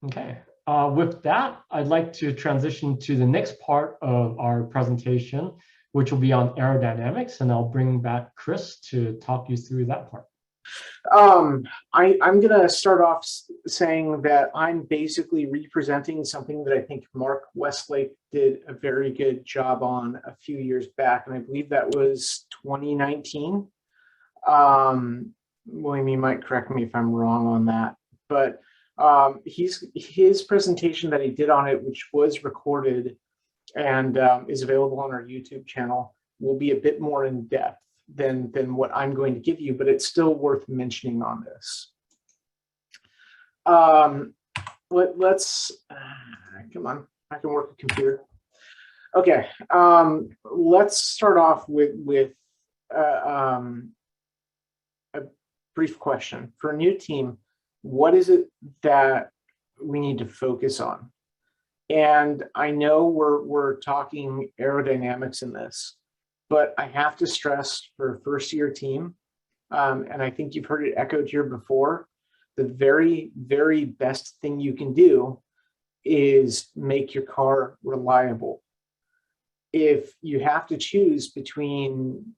Okay. With that, I'd like to transition to the next part of our presentation, which will be on aerodynamics, and I'll bring back Chris to talk you through that part. I'm going to start off saying that I'm basically representing something that I think Mark Westlake did a very good job on a few years back, and I believe that was 2019. William, you might correct me if I'm wrong on that, but his presentation that he did on it, which was recorded and is available on our YouTube channel, will be a bit more in depth than what I'm going to give you, but it's still worth mentioning on this. Let's come on, I can work a computer. Okay, let's start off with a brief question. For a new team, what is it that we need to focus on? And I know we're talking aerodynamics in this, but I have to stress for a first-year team, and I think you've heard it echoed here before, the very, very best thing you can do is make your car reliable. If you have to choose between,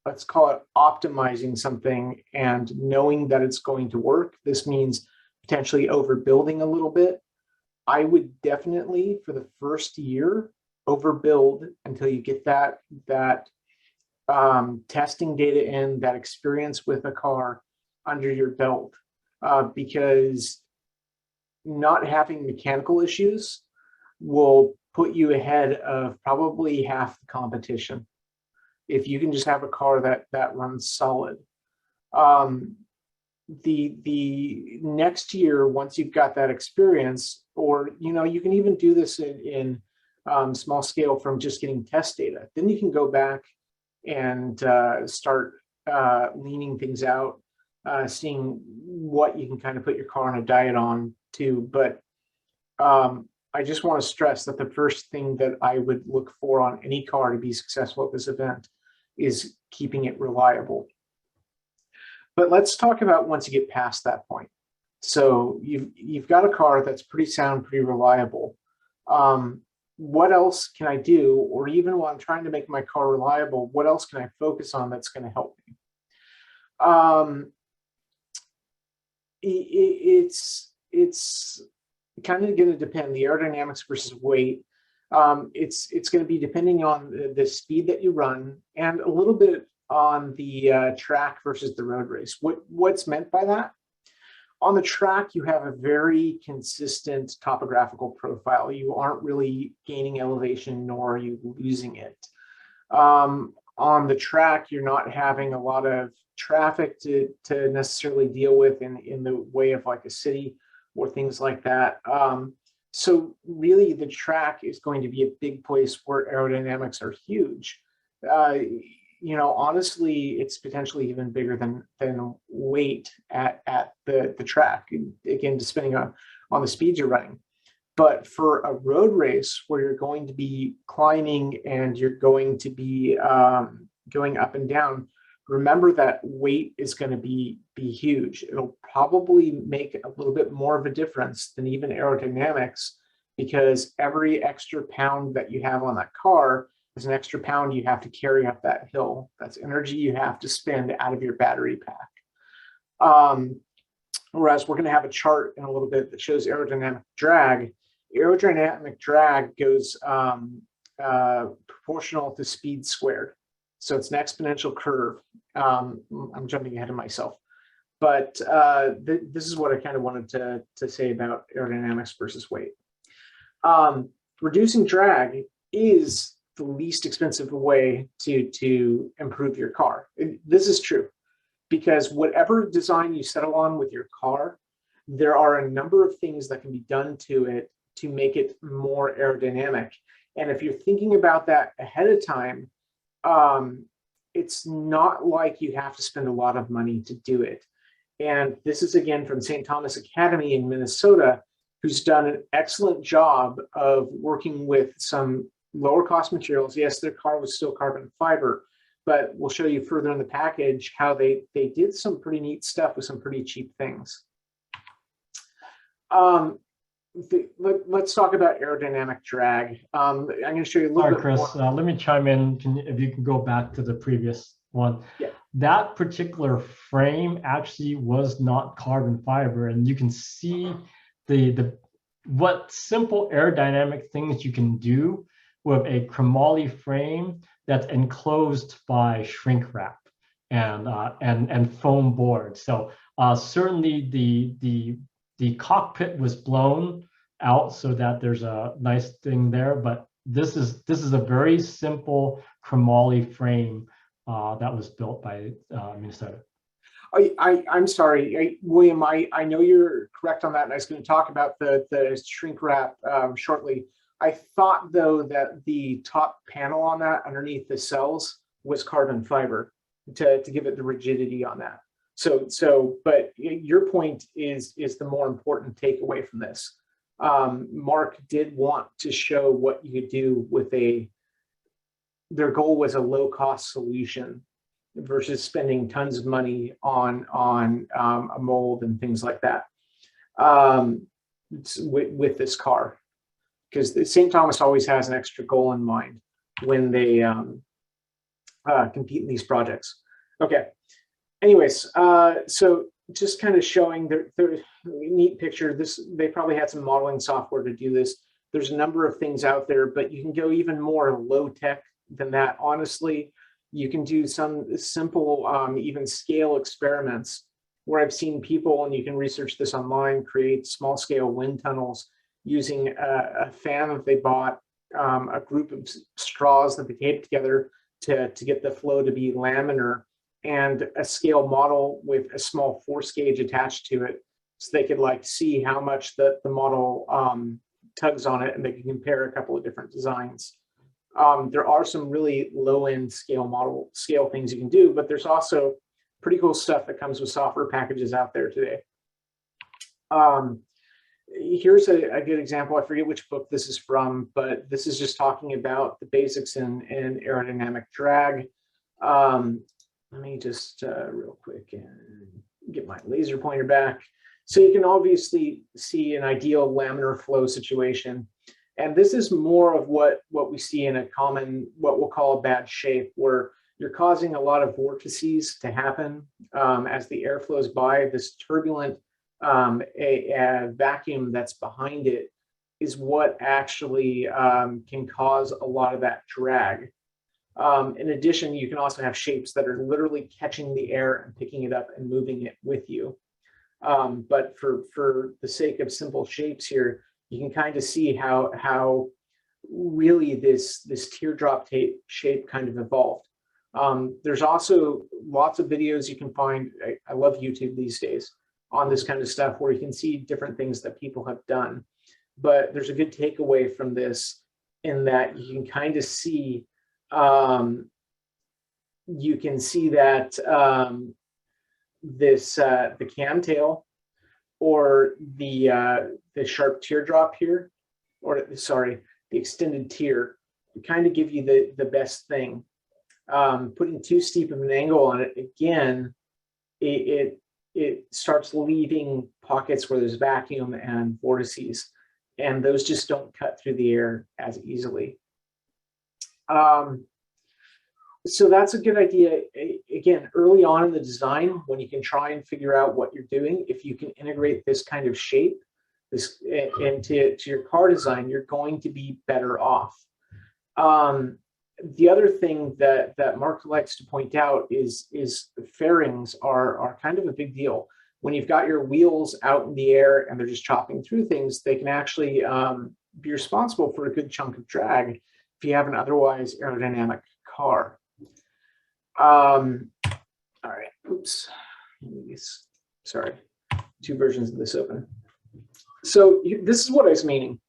let's call it optimizing something and knowing that it's going to work, this means potentially overbuilding a little bit. I would definitely, for the first year, overbuild until you get that testing data in, that experience with a car under your belt, because not having mechanical issues will put you ahead of probably half the competition if you can just have a car that runs solid. The next year, once you've got that experience, or you can even do this in small scale from just getting test data, then you can go back and start leaning things out, seeing what you can kind of put your car on a diet on too. But I just want to stress that the first thing that I would look for on any car to be successful at this event is keeping it reliable. But let's talk about once you get past that point. So you've got a car that's pretty sound, pretty reliable. What else can I do? Or even while I'm trying to make my car reliable, what else can I focus on that's going to help me? It's kind of going to depend, the aerodynamics versus weight. It's going to be depending on the speed that you run and a little bit on the track versus the road race. What's meant by that? On the track, you have a very consistent topographical profile. You aren't really gaining elevation, nor are you losing it. On the track, you're not having a lot of traffic to necessarily deal with in the way of like a city or things like that. So really, the track is going to be a big place where aerodynamics are huge. Honestly, it's potentially even bigger than weight at the track, again, depending on the speeds you're running. But for a road race where you're going to be climbing and you're going to be going up and down, remember that weight is going to be huge. It'll probably make a little bit more of a difference than even aerodynamics, because every extra pound that you have on that car is an extra pound you have to carry up that hill. That's energy you have to spend out of your battery pack. Whereas we're going to have a chart in a little bit that shows aerodynamic drag. Aerodynamic drag goes proportional to speed squared. So it's an exponential curve. I'm jumping ahead of myself. But this is what I kind of wanted to say about aerodynamics versus weight. Reducing drag is the least expensive way to improve your car. This is true, because whatever design you settle on with your car, there are a number of things that can be done to it to make it more aerodynamic. And if you're thinking about that ahead of time, it's not like you have to spend a lot of money to do it. And this is again from St. Thomas Academy in Minnesota, who's done an excellent job of working with some lower cost materials. Yes, their car was still carbon fiber, but we'll show you further in the package how they did some pretty neat stuff with some pretty cheap things. let's talk about aerodynamic drag. I'm going to show you a little Sorry, bit Chris, more. let me chime in. If you can go back to the previous one. Yeah. That particular frame actually was not carbon fiber, and you can see what simple aerodynamic things you can do with a chromoly frame that's enclosed by shrink wrap and foam board. So certainly the cockpit was blown out so that there's a nice thing there, but this is a very simple chromoly frame that was built by Minnesota. I'm sorry, William, I know you're correct on that, and I was going to talk about the shrink wrap shortly. I thought, though, that the top panel on that underneath the cells was carbon fiber to give it the rigidity on that. But your point is the more important takeaway from this. Mark did want to show what you could do with their goal was a low-cost solution versus spending tons of money on a mold and things like that with this car, because St. Thomas always has an extra goal in mind when they compete in these projects. Okay. Anyways, so just kind of showing their neat picture. They probably had some modeling software to do this. There's a number of things out there, but you can go even more low tech than that. Honestly, you can do some simple, even scale experiments where I've seen people, and you can research this online, create small scale wind tunnels using a fan that they bought, a group of straws that they taped together to get the flow to be laminar, and a scale model with a small force gauge attached to it, so they could like see how much the model tugs on it, and they can compare a couple of different designs. There are some really low-end scale things you can do, but there's also pretty cool stuff that comes with software packages out there today. Here's a good example. I forget which book this is from, but this is just talking about the basics in aerodynamic drag. Let me just real quick and get my laser pointer back. So you can obviously see an ideal laminar flow situation. And this is more of what we see in a common, what we'll call a bad shape, where you're causing a lot of vortices to happen as the air flows by. This turbulent a vacuum that's behind it is what actually can cause a lot of that drag. In addition, you can also have shapes that are literally catching the air and picking it up and moving it with you. But for the sake of simple shapes here, you can kind of see how really this teardrop shape kind of evolved. There's also lots of videos you can find. I love YouTube these days on this kind of stuff, where you can see different things that people have done. But there's a good takeaway from this in that you can kind of see, you can see that the cam tail, or the sharp teardrop here, or sorry, the extended tear, kind of give you the best thing. Putting too steep of an angle on it, again, it starts leaving pockets where there's vacuum and vortices, and those just don't cut through the air as easily. So that's a good idea. Again, early on in the design, when you can try and figure out what you're doing, if you can integrate this kind of shape into your car design, you're going to be better off. The other thing that Mark likes to point out is fairings are kind of a big deal. When you've got your wheels out in the air and they're just chopping through things, they can actually be responsible for a good chunk of drag if you have an otherwise aerodynamic car. All right, oops, sorry, two versions of this open. So this is what I was meaning.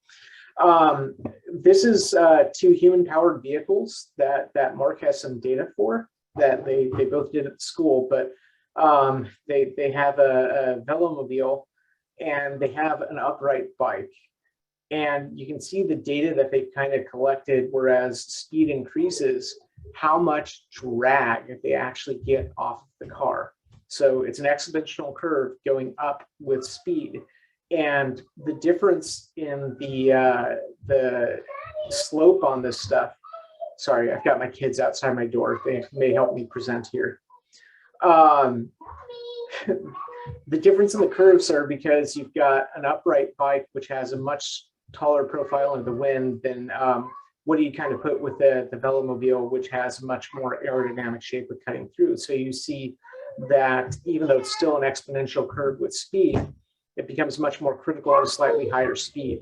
This is two human-powered vehicles that Mark has some data for, that they both did at school, but they have a Velomobile and they have an upright bike. And you can see the data that they've kind of collected, whereas speed increases, how much drag they actually get off of the car. So it's an exponential curve going up with speed. And the difference in the slope on this stuff, sorry, I've got my kids outside my door. They may help me present here. The difference in the curves are because you've got an upright bike, which has a much taller profile in the wind than what do you kind of put with the Velomobile, which has a much more aerodynamic shape with cutting through. So you see that even though it's still an exponential curve with speed, it becomes much more critical at a slightly higher speed.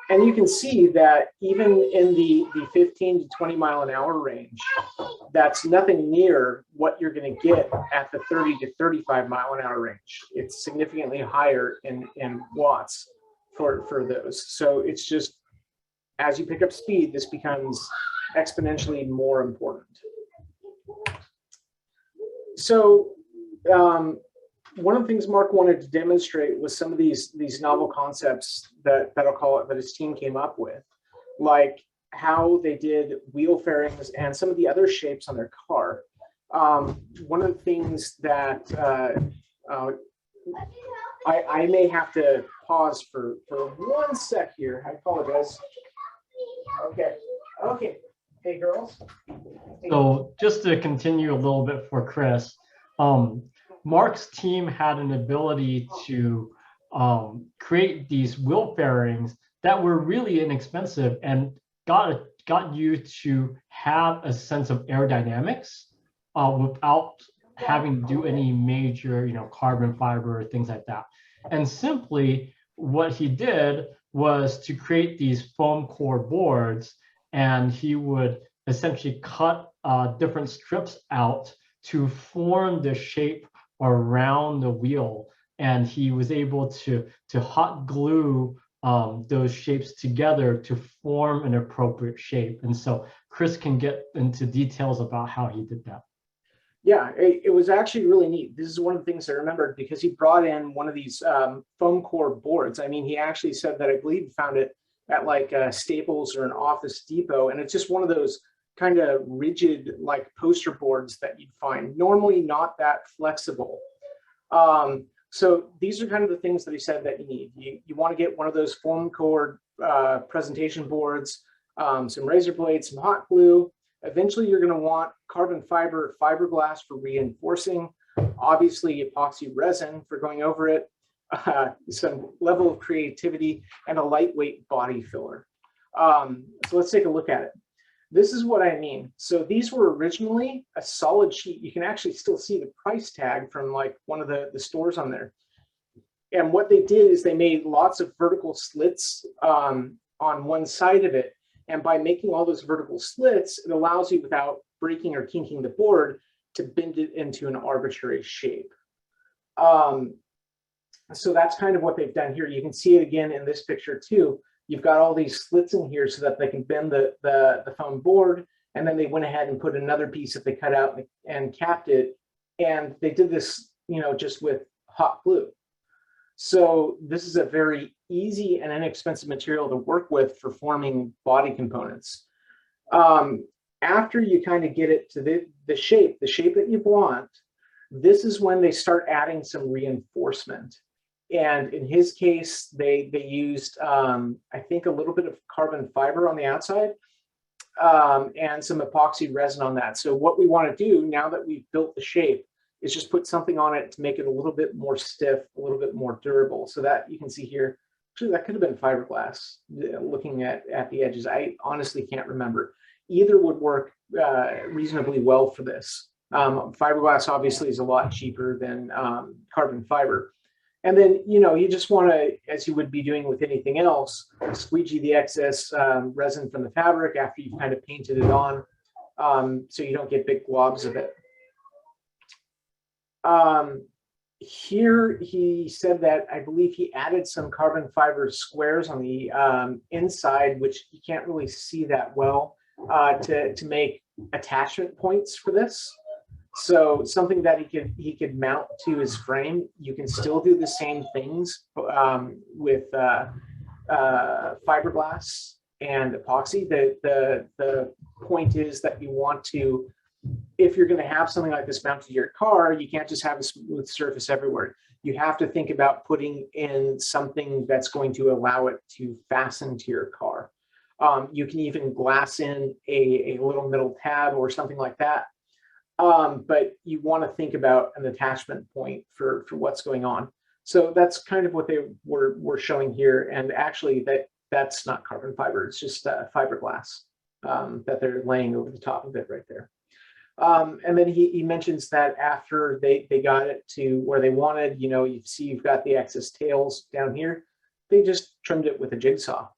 And you can see that even in the 15 to 20 mile an hour range, that's nothing near what you're going to get at the 30 to 35 mile an hour range. It's significantly higher in watts for those. So it's just, as you pick up speed, this becomes exponentially more important. So one of the things Mark wanted to demonstrate was some of these novel concepts that I'll call it, that his team came up with, like how they did wheel fairings and some of the other shapes on their car. One of the things that I may have to pause for 1 sec here. I apologize. Okay. Hey, girls. So just to continue a little bit for Chris, Mark's team had an ability to create these wheel fairings that were really inexpensive and got you to have a sense of aerodynamics without having to do any major, carbon fiber or things like that. And simply what he did was to create these foam core boards, and he would essentially cut different strips out to form the shape around the wheel, and he was able to hot glue those shapes together to form an appropriate shape. And so Chris can get into details about how he did that. Yeah, it was actually really neat. This is one of the things I remembered because he brought in one of these foam core boards. I mean, he actually said that I believe he found it at like Staples or an Office Depot, and it's just one of those kind of rigid like poster boards that you'd find, normally not that flexible. So these are kind of the things that he said that you need. You want to get one of those foam core presentation boards, some razor blades, some hot glue. Eventually you're going to want carbon fiber fiberglass for reinforcing, obviously epoxy resin for going over it, some level of creativity, and a lightweight body filler. So let's take a look at it. This is what I mean. So these were originally a solid sheet. You can actually still see the price tag from like one of the stores on there. And what they did is they made lots of vertical slits on one side of it. And by making all those vertical slits, it allows you, without breaking or kinking the board, to bend it into an arbitrary shape. So that's kind of what they've done here. You can see it again in this picture too. You've got all these slits in here so that they can bend the foam board, and then they went ahead and put another piece that they cut out and capped it. And they did this, just with hot glue. So this is a very easy and inexpensive material to work with for forming body components. After you kind of get it to the shape that you want, this is when they start adding some reinforcement. And in his case, they used, I think, a little bit of carbon fiber on the outside and some epoxy resin on that. So what we want to do now that we've built the shape is just put something on it to make it a little bit more stiff, a little bit more durable. So that you can see here, actually that could have been fiberglass, looking at the edges. I honestly can't remember. Either would work reasonably well for this. Fiberglass obviously is a lot cheaper than carbon fiber. And then, you just want to, as you would be doing with anything else, squeegee the excess resin from the fabric after you've kind of painted it on, so you don't get big globs of it. Here he said that I believe he added some carbon fiber squares on the inside, which you can't really see that well, to make attachment points for this. So something that he could mount to his frame. You can still do the same things with fiberglass and epoxy. The point is that you want to, if you're going to have something like this mounted to your car, you can't just have a smooth surface everywhere. you have to think about putting in something that's going to allow it to fasten to your car. You can even glass in a little middle tab or something like that. But you want to think about an attachment point for what's going on. So that's kind of what they were showing here. And actually that's not carbon fiber, it's just fiberglass that they're laying over the top of it right there. And then he mentions that after they got it to where they wanted, you know, you see you've got the excess tails down here, they just trimmed it with a jigsaw.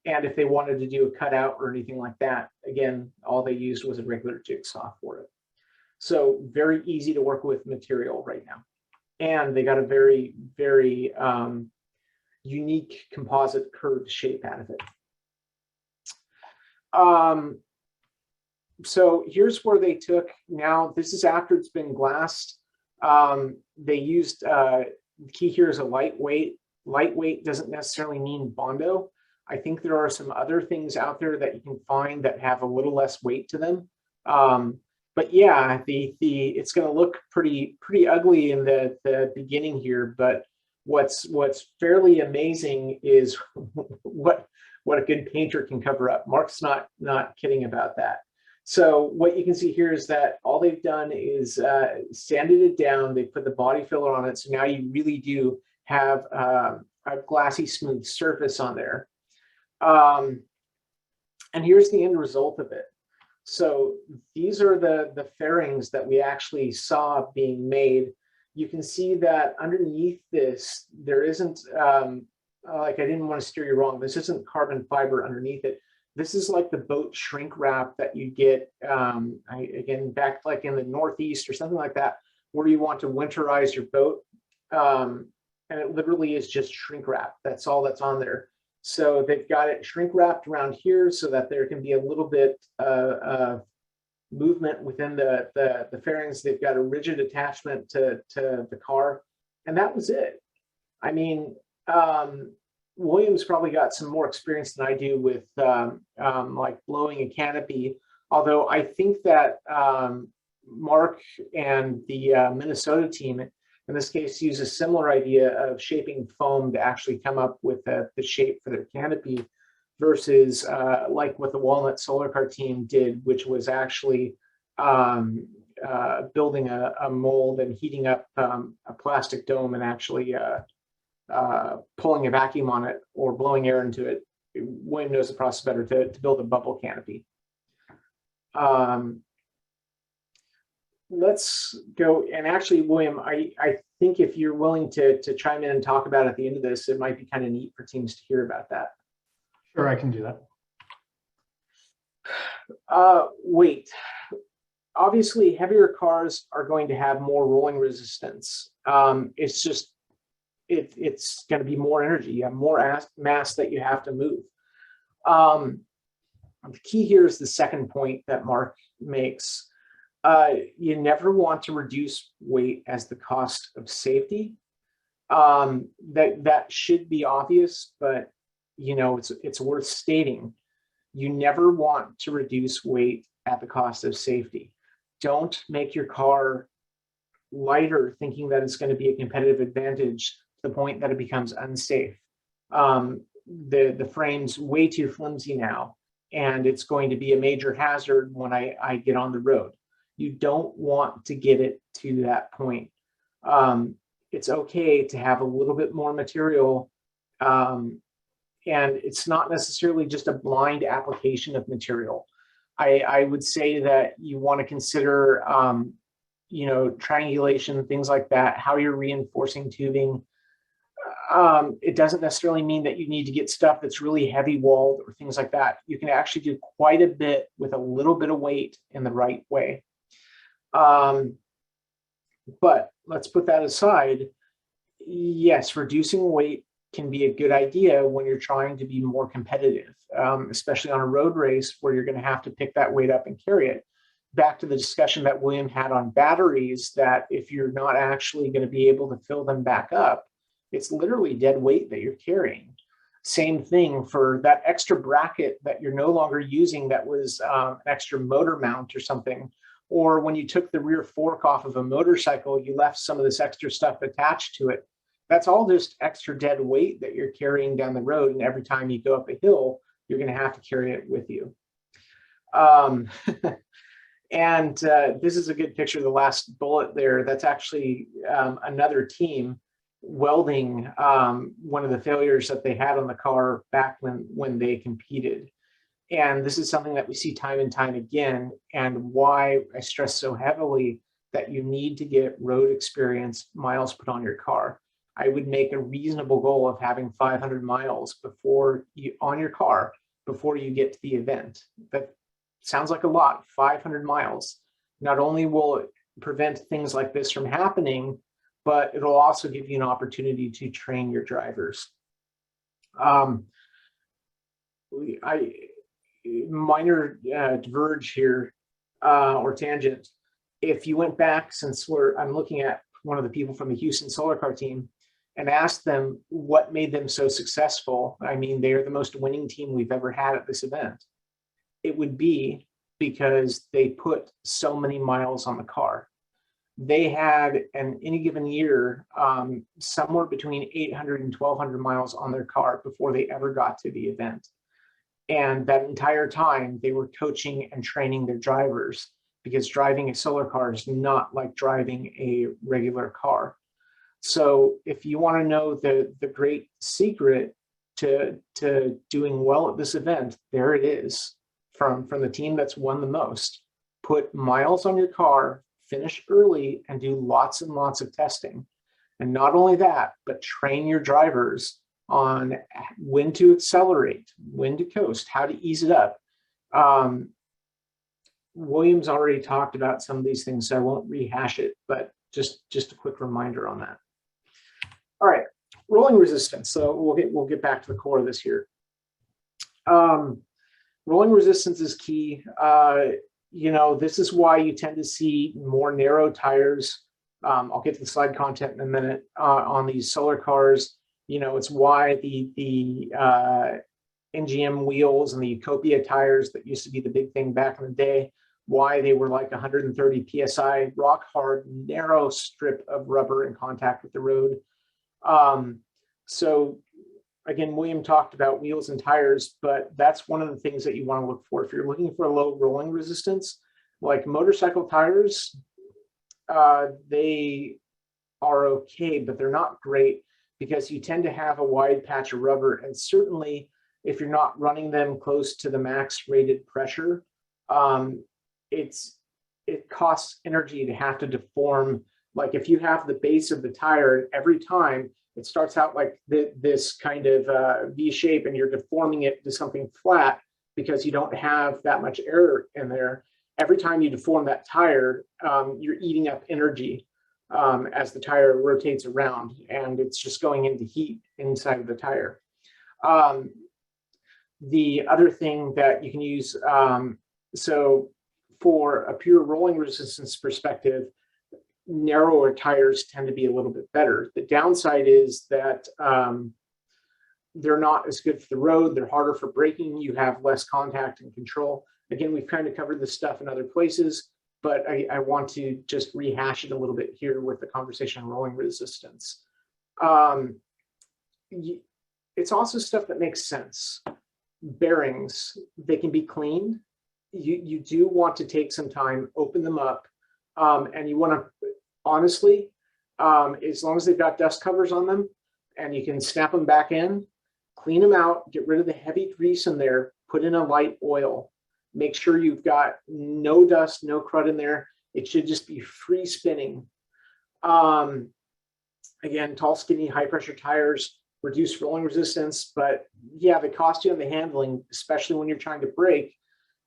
And if they wanted to do a cutout or anything like that, again, all they used was a regular jigsaw for it. So very easy to work with material right now. And they got a very, very unique composite curved shape out of it. So here's where they took, now this is after it's been glassed. They used, the key here is a lightweight. Lightweight doesn't necessarily mean Bondo. I think there are some other things out there that you can find that have a little less weight to them. But yeah, it's going to look pretty ugly in the beginning here. But what's fairly amazing is what a good painter can cover up. Mark's not kidding about that. So what you can see here is that all they've done is sanded it down. They put the body filler on it. So now you really do have a glassy, smooth surface on there. And here's the end result of it. So these are the fairings that we actually saw being made. You can see that underneath this, there isn't, like I didn't want to steer you wrong, this isn't carbon fiber underneath it. This is like the boat shrink wrap that you get, again, back like in the Northeast or something like that, where you want to winterize your boat. And it literally is just shrink wrap. That's all that's on there. So they've got it shrink wrapped around here so that there can be a little bit of movement within the fairings. They've got a rigid attachment to the car. And that was it. I mean, William's probably got some more experience than I do with like blowing a canopy. Although I think that Mark and the Minnesota team, in this case, use a similar idea of shaping foam to actually come up with the shape for their canopy versus like what the Walnut Solar Car team did, which was actually building a mold and heating up a plastic dome and actually pulling a vacuum on it or blowing air into it. William knows the process better to build a bubble canopy. Let's go, and actually, William, I think if you're willing to chime in and talk about it at the end of this, it might be kind of neat for teams to hear about that. Sure, I can do that. Weight. Obviously, heavier cars are going to have more rolling resistance. It's just, it's going to be more energy. You have more mass that you have to move. The key here is the second point that Mark makes. You never want to reduce weight as the cost of safety. That should be obvious, but you know, it's worth stating. You never want to reduce weight at the cost of safety. Don't make your car lighter thinking that it's going to be a competitive advantage to the point that it becomes unsafe. The frame's way too flimsy now, and it's going to be a major hazard when I get on the road. You don't want to get it to that point. It's okay to have a little bit more material, and it's not necessarily just a blind application of material. I would say that you want to consider, you know, triangulation, things like that, how you're reinforcing tubing. It doesn't necessarily mean that you need to get stuff that's really heavy walled or things like that. You can actually do quite a bit with a little bit of weight in the right way. But let's put that aside. Yes, reducing weight can be a good idea when you're trying to be more competitive, especially on a road race where you're going to have to pick that weight up and carry it. Back to the discussion that William had on batteries, that if you're not actually going to be able to fill them back up, it's literally dead weight that you're carrying. Same thing for that extra bracket that you're no longer using that was an extra motor mount or something. Or when you took the rear fork off of a motorcycle, you left some of this extra stuff attached to it. that's all just extra dead weight that you're carrying down the road. And every time you go up a hill, you're going to have to carry it with you. And this is a good picture of the last bullet there. That's actually another team welding one of the failures that they had on the car back when they competed. And this is something that we see time and time again, and why I stress so heavily that you need to get road experience miles put on your car. I would make a reasonable goal of having 500 miles on your car before you get to the event. That sounds like a lot, 500 miles. Not only will it prevent things like this from happening, but it'll also give you an opportunity to train your drivers. Minor diverge here, or tangent. If you went back, since I'm looking at one of the people from the Houston Solar Car team, and asked them what made them so successful. I mean, they're the most winning team we've ever had at this event. It would be because they put so many miles on the car. They had, in any given year, somewhere between 800 and 1,200 miles on their car before they ever got to the event. And that entire time, they were coaching and training their drivers, because driving a solar car is not like driving a regular car. So if you want to know the great secret to doing well at this event, there it is, from the team that's won the most. Put miles on your car, finish early, and do lots and lots of testing. And not only that, but train your drivers on when to accelerate, when to coast, how to ease it up. William's already talked about some of these things, so I won't rehash it, but just a quick reminder on that. All right, rolling resistance. So we'll get back to the core of this here. Rolling resistance is key. You know, this is why you tend to see more narrow tires. I'll get to the slide content in a minute on these solar cars. You know, it's why the NGM wheels and the Utopia tires that used to be the big thing back in the day, why they were like 130 PSI, rock hard, narrow strip of rubber in contact with the road. So again, William talked about wheels and tires, but that's one of the things that you want to look for. If you're looking for a low rolling resistance, like motorcycle tires, they are okay, but they're not great, because you tend to have a wide patch of rubber. And certainly if you're not running them close to the max rated pressure, it costs energy to have to deform. Like if you have the base of the tire, every time it starts out like this kind of V shape, and you're deforming it to something flat because you don't have that much air in there. Every time you deform that tire, you're eating up energy as the tire rotates around, and it's just going into heat inside of the tire. The other thing that you can use, so for a pure rolling resistance perspective, narrower tires tend to be a little bit better. The downside is that they're not as good for the road. They're harder for braking. You have less contact and control. Again, we've kind of covered this stuff in other places, but I want to just rehash it a little bit here with the conversation on rolling resistance. It's also stuff that makes sense. Bearings, they can be cleaned. You do want to take some time, open them up, and you want to, honestly, as long as they've got dust covers on them and you can snap them back in, clean them out, get rid of the heavy grease in there, put in a light oil. Make sure you've got no dust, no crud in there. It should just be free spinning. Again, tall, skinny, high pressure tires reduce rolling resistance, but yeah, they cost you on the handling, especially when you're trying to brake,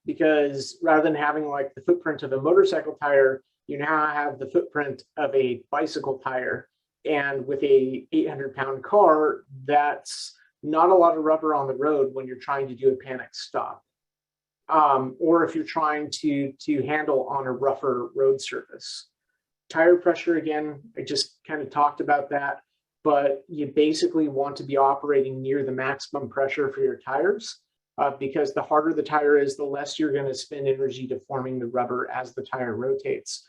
because rather than having like the footprint of a motorcycle tire, you now have the footprint of a bicycle tire. And with a 800-pound car, that's not a lot of rubber on the road when you're trying to do a panic stop. Or if you're trying to handle on a rougher road surface. Tire pressure, again, I just kind of talked about that, but you basically want to be operating near the maximum pressure for your tires, because the harder the tire is, the less you're going to spend energy deforming the rubber as the tire rotates.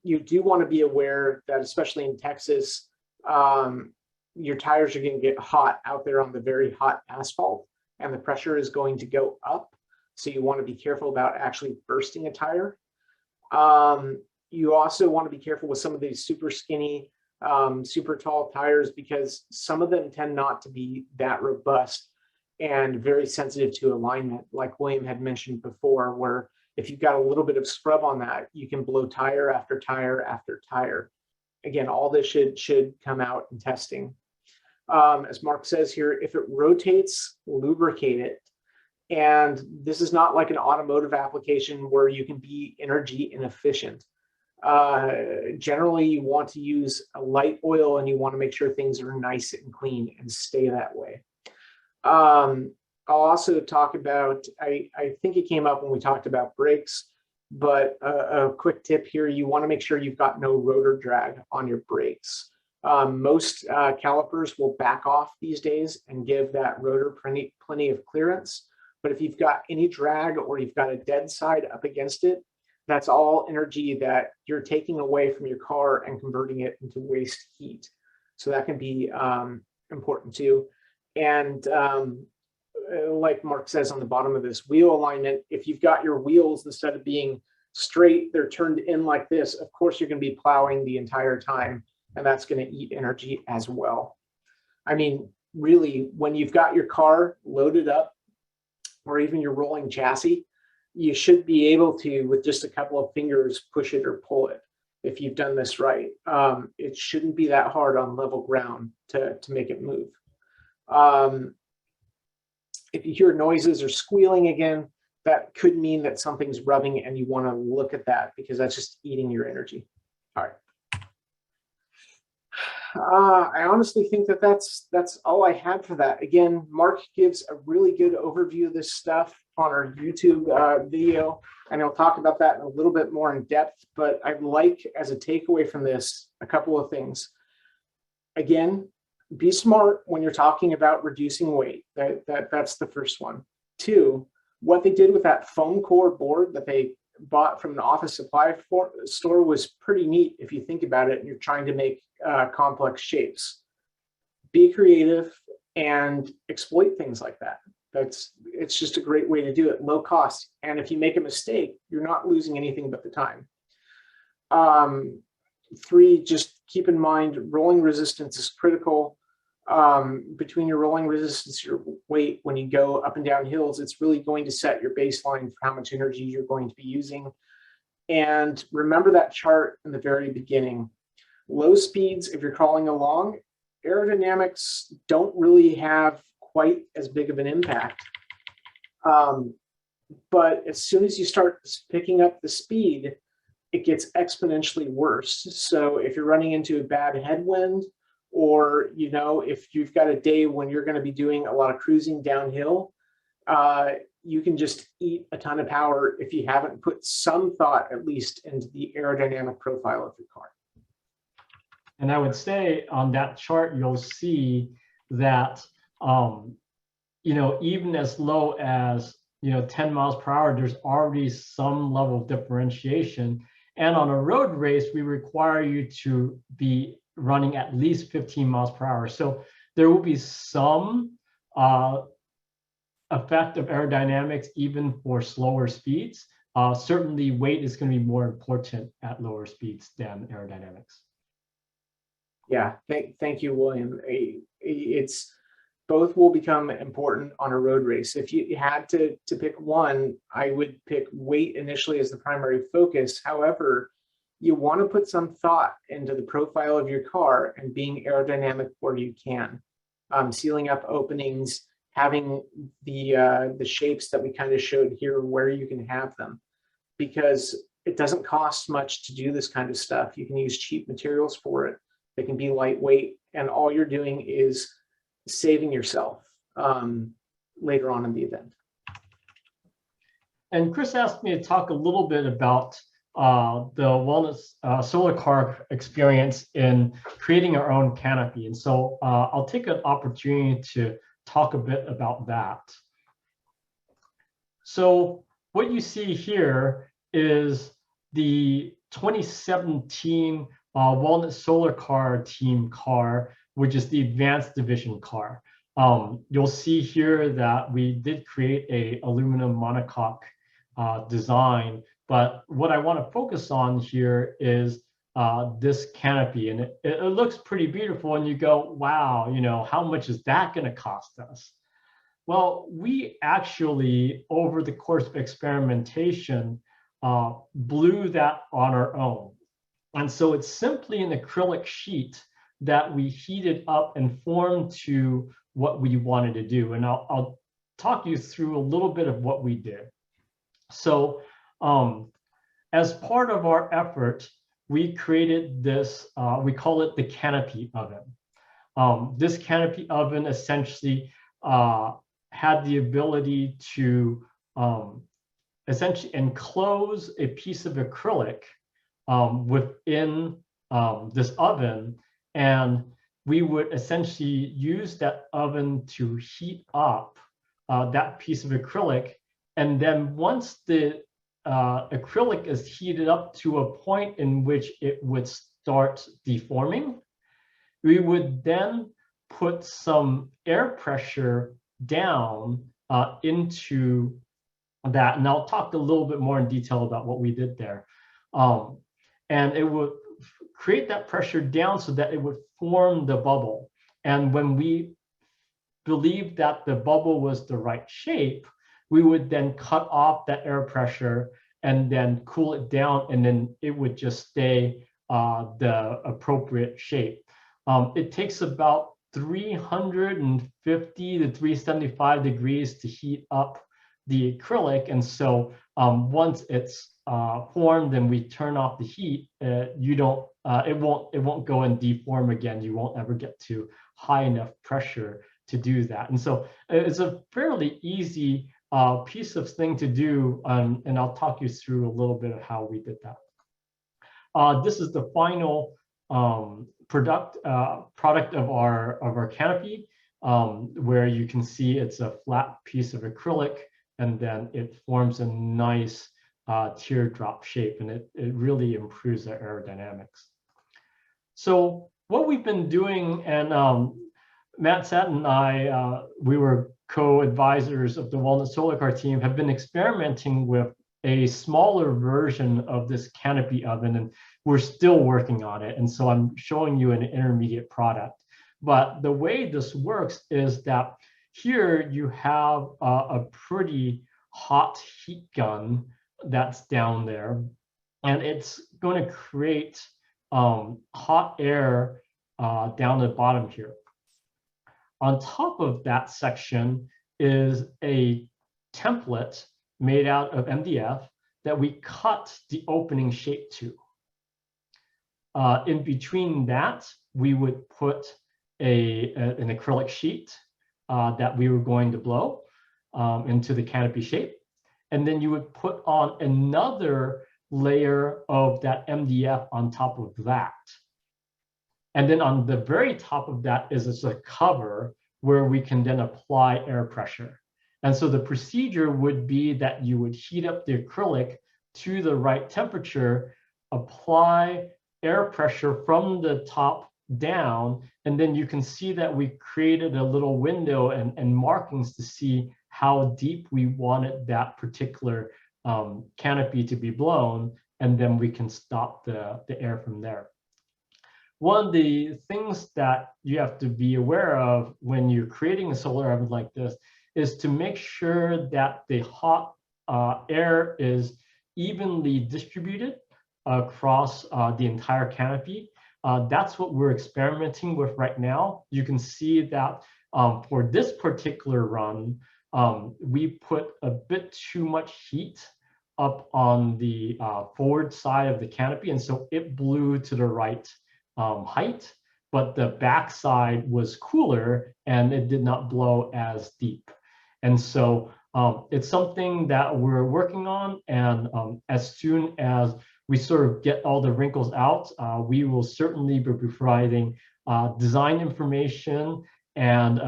You do want to be aware that, especially in Texas, your tires are going to get hot out there on the very hot asphalt, and the pressure is going to go up. So you want to be careful about actually bursting a tire. You also want to be careful with some of these super skinny, super tall tires, because some of them tend not to be that robust and very sensitive to alignment, like William had mentioned before, where if you've got a little bit of scrub on that, you can blow tire after tire after tire. Again, all this should come out in testing. As Mark says here, if it rotates, lubricate it. And this is not like an automotive application where you can be energy inefficient. Generally, you want to use a light oil, and you want to make sure things are nice and clean and stay that way. I'll also talk about, I think it came up when we talked about brakes, but a quick tip here, you want to make sure you've got no rotor drag on your brakes. Most calipers will back off these days and give that rotor plenty of clearance. But if you've got any drag or you've got a dead side up against it, that's all energy that you're taking away from your car and converting it into waste heat. So that can be important too. And like Mark says on the bottom of this, wheel alignment, if you've got your wheels, instead of being straight, they're turned in like this, of course you're going to be plowing the entire time, and that's going to eat energy as well. I mean, really, when you've got your car loaded up, or even your rolling chassis, you should be able to, with just a couple of fingers, push it or pull it if you've done this right. It shouldn't be that hard on level ground to make it move. If you hear noises or squealing again, that could mean that something's rubbing, and you want to look at that, because that's just eating your energy. All right. I honestly think that that's all I had for that. Again, Mark gives a really good overview of this stuff on our YouTube video, and I'll talk about that in a little bit more in depth. But I'd like, as a takeaway from this, a couple of things. Again, be smart when you're talking about reducing weight. That's the first one. Two, what they did with that foam core board that they bought from an office supply store was pretty neat if you think about it and you're trying to make complex shapes. Be creative and exploit things like that. It's just a great way to do it, low cost. And if you make a mistake, you're not losing anything but the time. Three, just keep in mind rolling resistance is critical. Between your rolling resistance, your weight, when you go up and down hills, it's really going to set your baseline for how much energy you're going to be using. And remember that chart in the very beginning. Low speeds, if you're crawling along, aerodynamics don't really have quite as big of an impact. But as soon as you start picking up the speed, it gets exponentially worse. So if you're running into a bad headwind, or if you've got a day when you're going to be doing a lot of cruising downhill, you can just eat a ton of power if you haven't put some thought, at least, into the aerodynamic profile of your car. And I would say on that chart, you'll see that, even as low as, 10 miles per hour, there's already some level of differentiation. And on a road race, we require you to be running at least 15 miles per hour. So there will be some effect of aerodynamics even for slower speeds. Certainly weight is going to be more important at lower speeds than aerodynamics. Yeah, thank you, William. It's both will become important on a road race. If you had to pick one, I would pick weight initially as the primary focus. However, you want to put some thought into the profile of your car and being aerodynamic where you can. Sealing up openings, having the shapes that we kind of showed here where you can have them, because it doesn't cost much to do this kind of stuff. You can use cheap materials for it. They can be lightweight, and all you're doing is saving yourself later on in the event. And Chris asked me to talk a little bit about the Wellness Solar Car experience in creating our own canopy. And so I'll take an opportunity to talk a bit about that. So what you see here is the 2017 Walnut Solar Car team car, which is the advanced division car. You'll see here that we did create a aluminum monocoque design, but what I want to focus on here is this canopy, and it looks pretty beautiful, and you go, wow, you know, how much is that going to cost us? Well, we actually, over the course of experimentation, blew that on our own. And so it's simply an acrylic sheet that we heated up and formed to what we wanted to do. And I'll talk you through a little bit of what we did. So as part of our effort, we created this, we call it the Canopy oven. This Canopy oven essentially had the ability to essentially enclose a piece of acrylic within this oven, and we would essentially use that oven to heat up that piece of acrylic. And then once the acrylic is heated up to a point in which it would start deforming, we would then put some air pressure down into that. And I'll talk a little bit more in detail about what we did there. And it would create that pressure down so that it would form the bubble. And when we believed that the bubble was the right shape, we would then cut off that air pressure and then cool it down, and then it would just stay the appropriate shape. It takes about 350 to 375 degrees to heat up the acrylic, and so once it's formed and we turn off the heat, it won't go and deform again. You won't ever get to high enough pressure to do that. And so it's a fairly easy piece of thing to do, and I'll talk you through a little bit of how we did that. This is the final product of our canopy, where you can see it's a flat piece of acrylic, and then it forms a nice teardrop shape, and it really improves the aerodynamics. So what we've been doing, and Matt Satin and I, we were co-advisors of the Walnut Solar Car team, have been experimenting with a smaller version of this canopy oven, and we're still working on it. And so I'm showing you an intermediate product. But the way this works is that here you have a pretty hot heat gun that's down there, and it's going to create hot air down the bottom here. On top of that section is a template made out of MDF that we cut the opening shape to. In between that, we would put an acrylic sheet that we were going to blow into the canopy shape. And then you would put on another layer of that MDF on top of that. And then on the very top of that is a cover where we can then apply air pressure. And so the procedure would be that you would heat up the acrylic to the right temperature, apply air pressure from the top down, and then you can see that we created a little window and markings to see how deep we wanted that particular canopy to be blown, and then we can stop the air from there. One of the things that you have to be aware of when you're creating a solar oven like this is to make sure that the hot air is evenly distributed across the entire canopy. That's what we're experimenting with right now. You can see that for this particular run, we put a bit too much heat up on the forward side of the canopy, and so it blew to the right height, but the back side was cooler and it did not blow as deep. And so it's something that we're working on, and as soon as we sort of get all the wrinkles out, we will certainly be providing design information and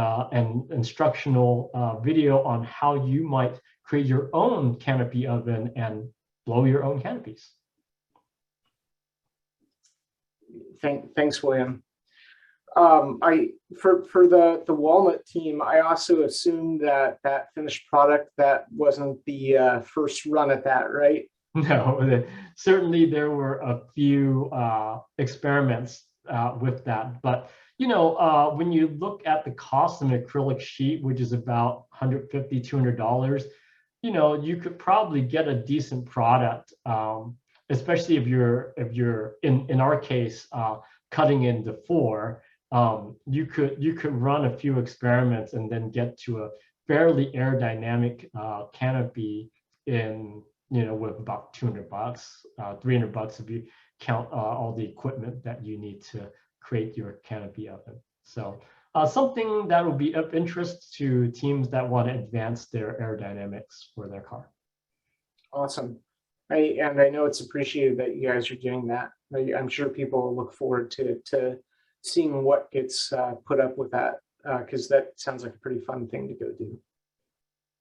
instructional video on how you might create your own canopy oven and blow your own canopies. Thanks, William. For the walnut team, I also assumed that that finished product, that wasn't the first run at that, right? No, certainly there were a few experiments with that, but when you look at the cost of an acrylic sheet, which is about $150, $200, you could probably get a decent product, especially if you're in our case cutting into 4. You could run a few experiments and then get to a fairly aerodynamic canopy in with about $200, $300 if you count all the equipment that you need to create your canopy oven. So something that will be of interest to teams that want to advance their aerodynamics for their car. Awesome. I know it's appreciated that you guys are doing that. I'm sure people will look forward to seeing what gets put up with that, because that sounds like a pretty fun thing to go do.